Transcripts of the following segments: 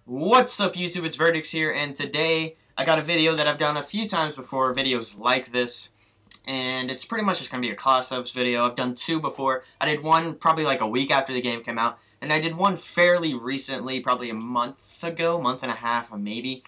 What's up, YouTube? It's Verdix here, and today I got a video that I've done a few times before, videos like this, and it's pretty much just going to be a class ups video. I've done two before. I did one probably like a week after the game came out, and I did one fairly recently, probably a month ago, month and a half, maybe.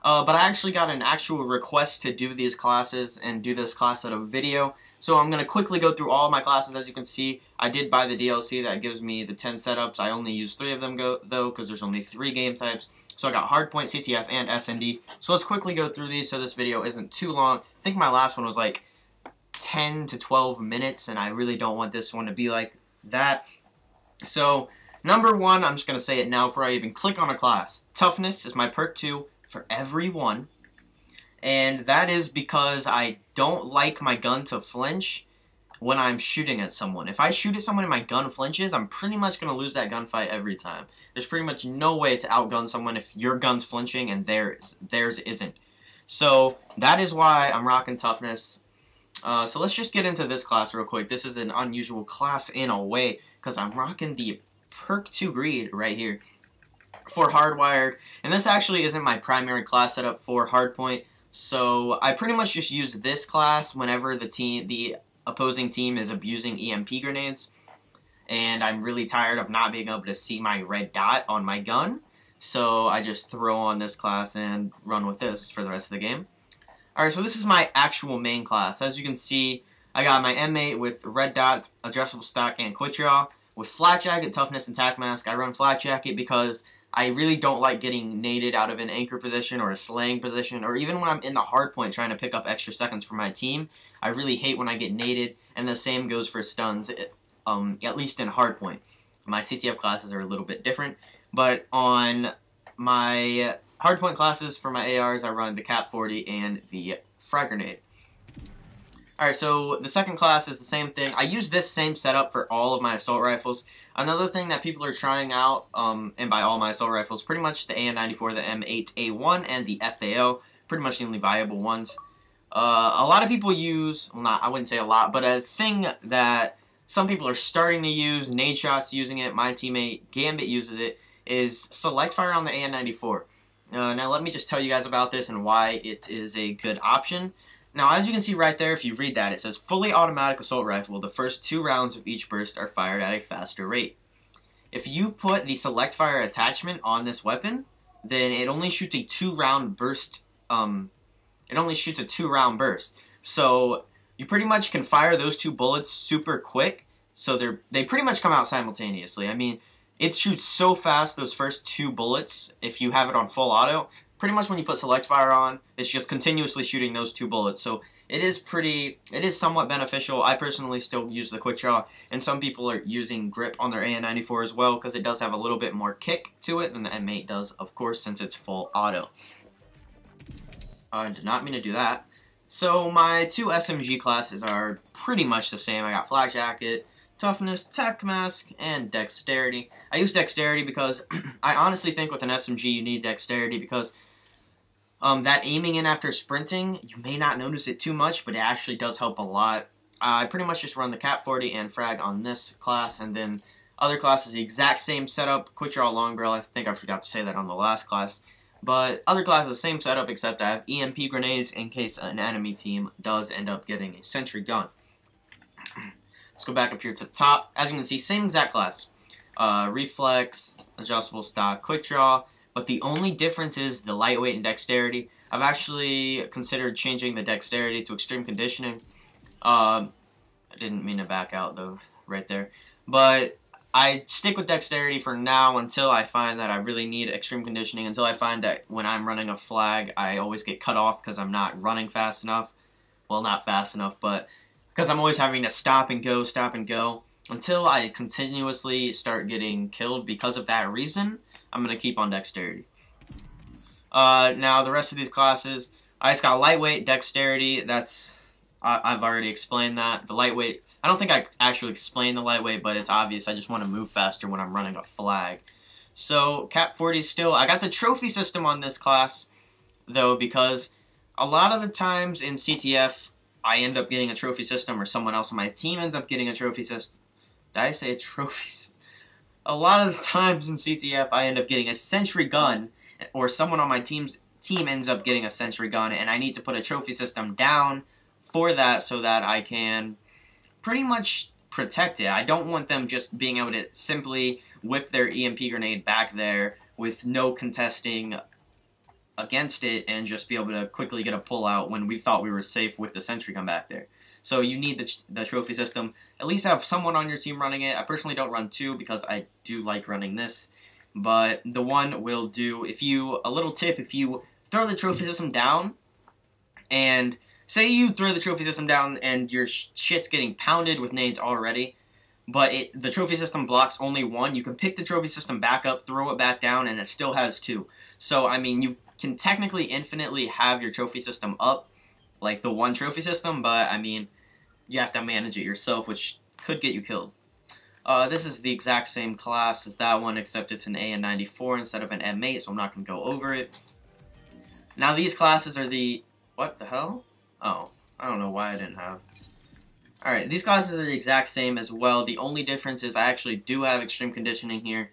But I actually got an actual request to do these classes and do this class out of video. So I'm going to quickly go through all my classes. As you can see, I did buy the DLC that gives me the 10 setups. I only use 3 of them though because there's only 3 game types. So I got Hardpoint, CTF, and SND. So let's quickly go through these so this video isn't too long. I think my last one was like 10 to 12 minutes, and I really don't want this one to be like that. So number 1, I'm just going to say it now before I even click on a class. Toughness is my perk 2 for every one, and that is because I don't like my gun to flinch when I'm shooting at someone. If I shoot at someone and my gun flinches, I'm pretty much going to lose that gunfight every time. There's pretty much no way to outgun someone if your gun's flinching and theirs isn't. So that is why I'm rocking toughness. So let's just get into this class real quick. This is an unusual class in a way because I'm rocking the perk 2 greed right here for Hardwired, and this actually isn't my primary class setup for Hardpoint, so I pretty much just use this class whenever the opposing team is abusing EMP grenades, and I'm really tired of not being able to see my red dot on my gun, so I just throw on this class and run with this for the rest of the game. Alright, so this is my actual main class. As you can see, I got my M8 with red dot, adjustable stock, and quick draw. With Flak Jacket, toughness, and tac mask, I run Flak Jacket because I really don't like getting naded out of an anchor position or a slaying position, or even when I'm in the hard point trying to pick up extra seconds for my team. I really hate when I get naded, and the same goes for stuns, at least in hard point. My CTF classes are a little bit different, but on my hard point classes for my ARs, I run the Cap 40 and the frag grenade. Alright, so the second class is the same thing. I use this same setup for all of my assault rifles. Another thing that people are trying out, and by all my assault rifles, pretty much the AN94, the M8A1, and the FAO, pretty much the only viable ones. A lot of people use, well, I wouldn't say a lot, but a thing that some people are starting to use, Nadeshot's using it, my teammate Gambit uses it, is select fire on the AN94. Now let me just tell you guys about this and why it is a good option. Now, as you can see right there, if you read that, it says fully automatic assault rifle. The first 2 rounds of each burst are fired at a faster rate. If you put the select fire attachment on this weapon, then it only shoots a 2-round burst. It only shoots a 2-round burst. So you pretty much can fire those 2 bullets super quick. So they pretty much come out simultaneously. I mean, it shoots so fast, those first 2 bullets, if you have it on full auto. Pretty much when you put select fire on, it's just continuously shooting those 2 bullets. So it is somewhat beneficial. I personally still use the quick draw, and some people are using grip on their AN94 as well because it does have a little bit more kick to it than the M8 does, of course, since it's full auto. I did not mean to do that. So my 2 SMG classes are pretty much the same. I got Flak Jacket, toughness, tac mask, and dexterity. I use dexterity because I honestly think with an SMG you need dexterity because that aiming in after sprinting, you may not notice it too much, but it actually does help a lot. I pretty much just run the Cap 40 and frag on this class, and then other classes the exact same setup. Quick draw long barrel, I think I forgot to say that on the last class. But other classes, the same setup, except I have EMP grenades in case an enemy team does end up getting a sentry gun. Let's go back up here to the top. As you can see, same exact class. Reflex, adjustable stock, quick draw. But the only difference is the lightweight and dexterity. I've actually considered changing the dexterity to extreme conditioning. I didn't mean to back out though, right there. But I stick with dexterity for now until I find that I really need extreme conditioning. Until I find that when I'm running a flag, I always get cut off because I'm not running fast enough. Well, not fast enough, but because I'm always having to stop and go, stop and go. Until I continuously start getting killed because of that reason, I'm going to keep on dexterity. Now, the rest of these classes, I just got lightweight, dexterity. I've already explained that. The lightweight, I don't think I actually explained the lightweight, but it's obvious. I just want to move faster when I'm running a flag. So, Cap 40 still, I got the trophy system on this class, though, because a lot of the times in CTF, I end up getting a trophy system, or someone else on my team ends up getting a trophy system. Did I say a trophy? a lot of the times in CTF, I end up getting a sentry gun, or someone on my team ends up getting a sentry gun, and I need to put a trophy system down for that so that I can pretty much protect it. I don't want them just being able to simply whip their EMP grenade back there with no contesting against it and just be able to quickly get a pull out when we thought we were safe with the sentry gun back there. So you need the trophy system. At least have someone on your team running it. I personally don't run two because I do like running this. But the one will do. A little tip, if you throw the trophy system down, and say you throw the trophy system down and your shit's getting pounded with nades already, but the trophy system blocks only one, you can pick the trophy system back up, throw it back down, and it still has two. So, I mean, you can technically infinitely have your trophy system up, like the one trophy system, but, I mean, you have to manage it yourself, which could get you killed. This is the exact same class as that one, except it's an AN94 instead of an M8, so I'm not going to go over it. Now, these classes are the... What the hell? Oh, I don't know why I didn't have... Alright, these classes are the exact same as well. The only difference is I actually do have extreme conditioning here.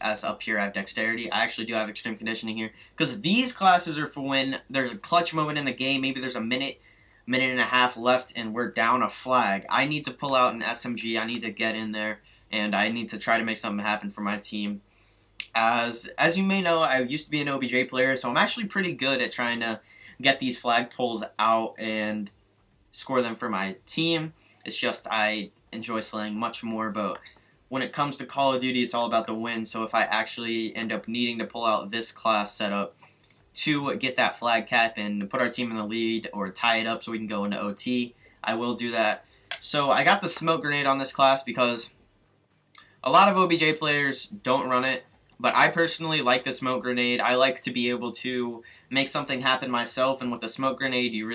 As up here I have dexterity. I actually do have extreme conditioning here. Because these classes are for when there's a clutch moment in the game. Maybe there's a minute and a half left and we're down a flag. I need to pull out an SMG. I need to get in there. And I need to try to make something happen for my team. As you may know, I used to be an OBJ player. So I'm actually pretty good at trying to get these flag pulls out and score them for my team. It's just I enjoy slaying much more, but when it comes to Call of Duty, it's all about the win. So if I actually end up needing to pull out this class setup to get that flag cap and put our team in the lead or tie it up so we can go into OT, I will do that. So I got the smoke grenade on this class because a lot of OBJ players don't run it, but I personally like the smoke grenade. I like to be able to make something happen myself, and with the smoke grenade, you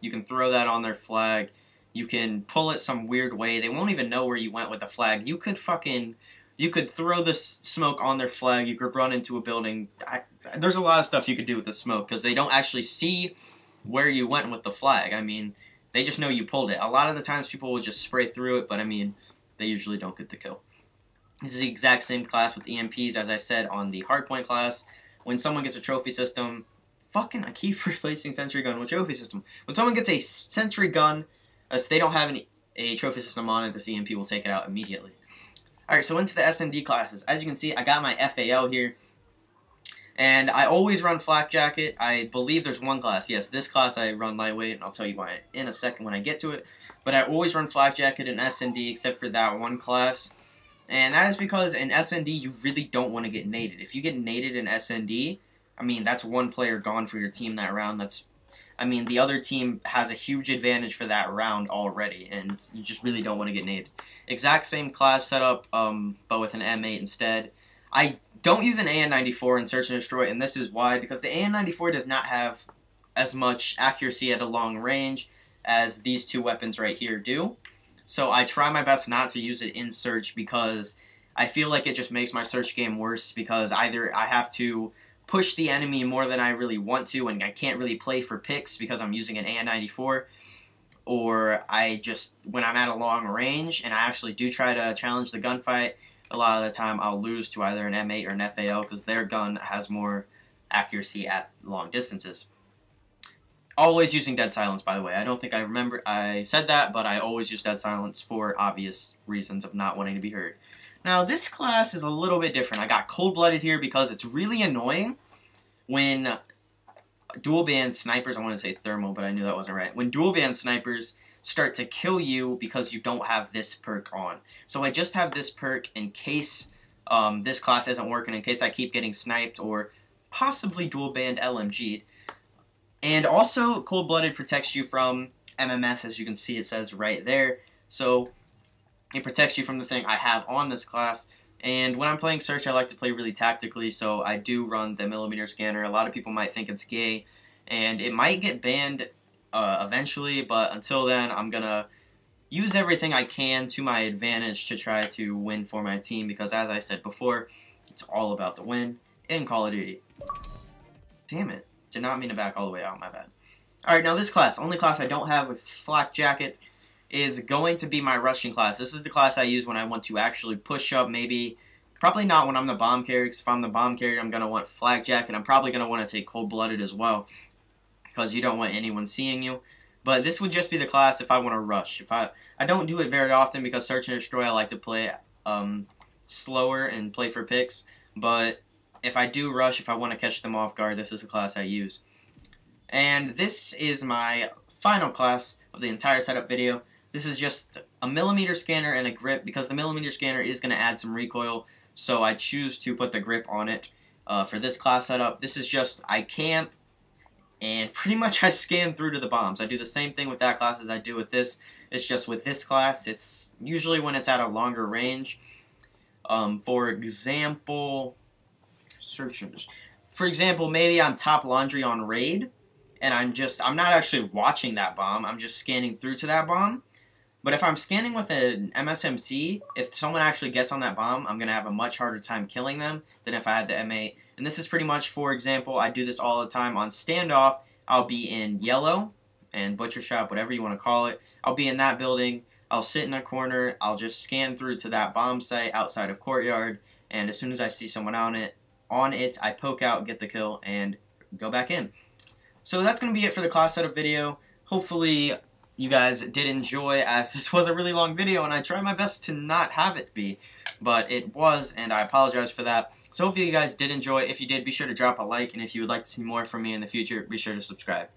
can throw that on their flag. You can pull it some weird way. They won't even know where you went with the flag. You could throw this smoke on their flag. You could run into a building. There's a lot of stuff you could do with the smoke because they don't actually see where you went with the flag. I mean, they just know you pulled it. A lot of the times people will just spray through it, but I mean, they usually don't get the kill. This is the exact same class with EMPs as I said on the hardpoint class. When someone gets a trophy system, I keep replacing sentry gun with trophy system. When someone gets a sentry gun, if they don't have a trophy system on it, the EMP will take it out immediately. Alright, so into the SMD classes. As you can see, I got my FAL here. And I always run flak jacket. I believe there's one class. Yes, this class I run lightweight, and I'll tell you why in a second when I get to it. But I always run flak jacket in SND except for that one class. And that is because in SND, you really don't want to get naded. If you get naded in SND, I mean, that's one player gone for your team that round. The other team has a huge advantage for that round already, and you just really don't want to get naded. Exact same class setup, but with an M8 instead. I don't use an AN94 in Search and Destroy, and this is why, because the AN94 does not have as much accuracy at a long range as these two weapons right here do. So I try my best not to use it in Search because I feel like it just makes my Search game worse because either I have to push the enemy more than I really want to and I can't really play for picks because I'm using an AN94, or when I'm at a long range and I actually do try to challenge the gunfight, a lot of the time I'll lose to either an M8 or an FAL because their gun has more accuracy at long distances. Always using Dead Silence, by the way. I don't think I remember I said that, but I always use Dead Silence for obvious reasons of not wanting to be heard. Now, this class is a little bit different. I got Cold-Blooded here because it's really annoying when dual band snipers, I want to say thermal, but I knew that wasn't right. When dual band snipers start to kill you because you don't have this perk on. So I just have this perk in case this class isn't working, in case I keep getting sniped or possibly dual band LMG'd. And also, Cold-Blooded protects you from MMS, as you can see it says right there. So it protects you from the thing I have on this class. And when I'm playing Search, I like to play really tactically, so I do run the millimeter scanner. A lot of people might think it's gay, and it might get banned eventually, but until then, I'm going to use everything I can to my advantage to try to win for my team, because as I said before, it's all about the win in Call of Duty. Damn it. Did not mean to back all the way out, my bad. Alright, now this class, only class I don't have with flak jacket, is going to be my rushing class. This is the class I use when I want to actually push up, maybe, probably not when I'm the bomb carrier, because if I'm the bomb carrier, I'm going to want Flakjack, and I'm probably going to want to take Cold-Blooded as well, because you don't want anyone seeing you. But this would just be the class if I want to rush. I don't do it very often, because Search and Destroy, I like to play slower and play for picks, but if I do rush, if I want to catch them off guard, this is the class I use. And this is my final class of the entire setup video. This is just a millimeter scanner and a grip, because the millimeter scanner is going to add some recoil, so I choose to put the grip on it for this class setup. This is just, I camp, and pretty much I scan through to the bombs. I do the same thing with that class as I do with this. It's just with this class, it's usually when it's at a longer range. For example, maybe I'm top laundry on raid, and I'm not actually watching that bomb, I'm just scanning through to that bomb. But if I'm scanning with an MSMC, if someone actually gets on that bomb, I'm going to have a much harder time killing them than if I had the M8. And this is pretty much, for example, I do this all the time on standoff. I'll be in yellow and butcher shop, whatever you want to call it. I'll be in that building. I'll sit in a corner. I'll just scan through to that bomb site outside of courtyard. And as soon as I see someone on it, I poke out, get the kill, and go back in. So that's going to be it for the class setup video. Hopefully you guys did enjoy, as this was a really long video, and I tried my best to not have it be, but it was, and I apologize for that. So hopefully you guys did enjoy. If you did, be sure to drop a like, and if you would like to see more from me in the future, be sure to subscribe.